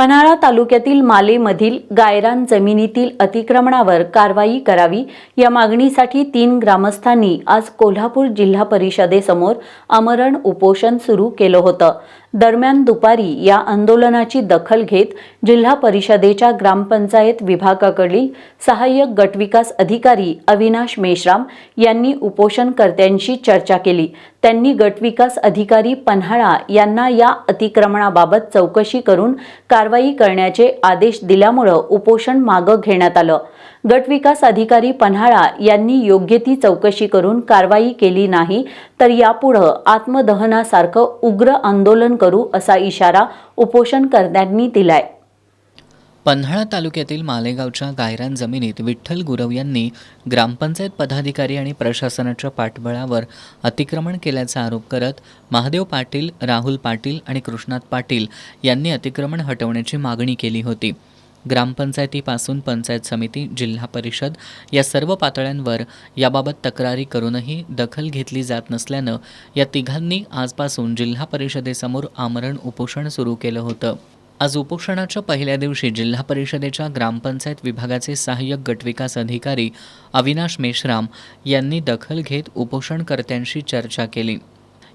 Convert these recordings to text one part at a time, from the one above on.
पन्हाळा तालुक्यातील मालेमधील गायरान जमिनीतील अतिक्रमणावर कारवाई करावी या मागणीसाठी 3 ग्रामस्थांनी आज कोल्हापूर जिल्हा परिषदेसमोर आमरण उपोषण सुरू केलं होतं। दरम्यान दुपारी या आंदोलनाची दखल घेत जिल्हा परिषदेच्या ग्रामपंचायत विभागाकडील सहाय्यक गटविकास अधिकारी अविनाश मेश्राम यांनी उपोषणकर्त्यांशी चर्चा केली। त्यांनी गटविकास अधिकारी पन्हाळा यांना या अतिक्रमणाबाबत चौकशी करून कारवाई करण्याचे आदेश दिल्यामुळे उपोषण मागे घेण्यात आलं। गटविकास अधिकारी पन्हाळा यांनी योग्य ती चौकशी करून कारवाई केली नाही तर यापुढे आत्मदहनासारखं उग्र आंदोलन करू असा इशारा उपोषणकर्त्यांनी दिलाय। पन्हाळा तालुक्यातील मालेगावच्या गायरान जमिनीत विठ्ठल गुरव यांनी ग्रामपंचायत पदाधिकारी आणि प्रशासनाच्या पाठबळावर अतिक्रमण केल्याचा आरोप करत महादेव पाटील, राहुल पाटील आणि कृष्णात पाटील यांनी अतिक्रमण हटवण्याची मागणी केली होती। ग्रामपंचायतीपासून पंचायत समिती, जिल्हा परिषद या सर्व पातळ्यांवर याबाबत तक्रारी करूनही दखल घेतली जात नसल्यानं या तिघांनी आजपासून जिल्हा परिषदेसमोर आमरण उपोषण सुरू केलं होतं। आज उपोषणाच्या पहिल्या दिवशी जिल्हा परिषदेच्या ग्रामपंचायत विभागाचे सहाय्यक गटविकास अधिकारी अविनाश मेश्राम यांनी दखल घेत उपोषणकर्त्यांशी चर्चा केली।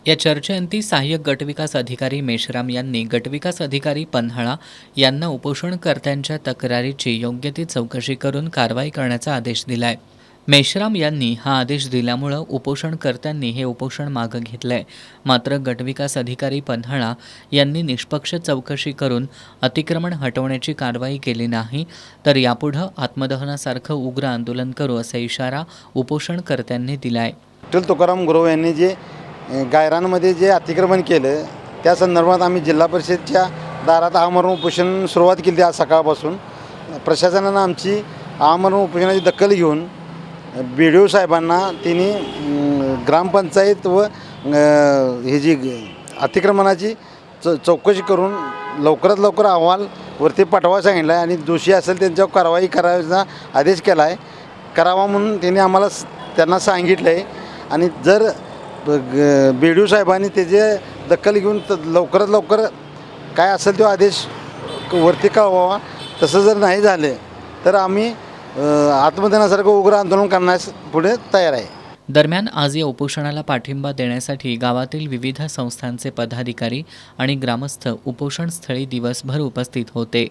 या चर्चेअंती सहाय्यक गटविकास अधिकारी मेश्राम यांनी गटविकास अधिकारी पन्हाळा यांना उपोषणकर्त्यांच्या तक्रारीची योग्य ती चौकशी करून कारवाई करण्याचा आदेश दिलाय। मेश्राम यांनी हा आदेश दिल्यामुळे उपोषणकर्त्यांनी हे उपोषण मागे घेतलंय। मात्र गटविकास अधिकारी पन्हाळा यांनी निष्पक्ष चौकशी करून अतिक्रमण हटवण्याची कारवाई केली नाही तर यापुढे आत्मदहनासारखं उग्र आंदोलन करू असा इशारा उपोषणकर्त्यांनी दिलाय। विठ्ठल तुकाराम गुरव यांनी जे गायरानमध्ये जे अतिक्रमण केलं त्या संदर्भात आम्ही जिल्हा परिषदच्या दारात आमरण उपोषण सुरुवात केली आज सकाळपासून। प्रशासनानं आमची आमरण उपोषणाची दखल घेऊन BDO साहेबांना त्यांनी ग्रामपंचायत व हे जी अतिक्रमणाची चौकशी करून लवकरात लवकर अहवाल वरती पाठवा सांगितला आहे आणि दोषी असेल त्यांच्यावर कारवाई करायचा आदेश केला आहे। करावा म्हणून त्यांनी त्यांना सांगितलं आहे आणि जर BDO साहेबांनी त्याचे दखल घेऊन लवकरात लवकर काय असेल तो आदेश वरती कळवावा। तसं जर नाही झाले तर आम्ही आत्मदहनासारखं उग्र आंदोलन करण्यास पुढे तयार आहे। दरम्यान आज या उपोषणाला पाठिंबा देण्यासाठी गावातील विविध संस्थांचे पदाधिकारी आणि ग्रामस्थ उपोषणस्थळी दिवसभर उपस्थित होते।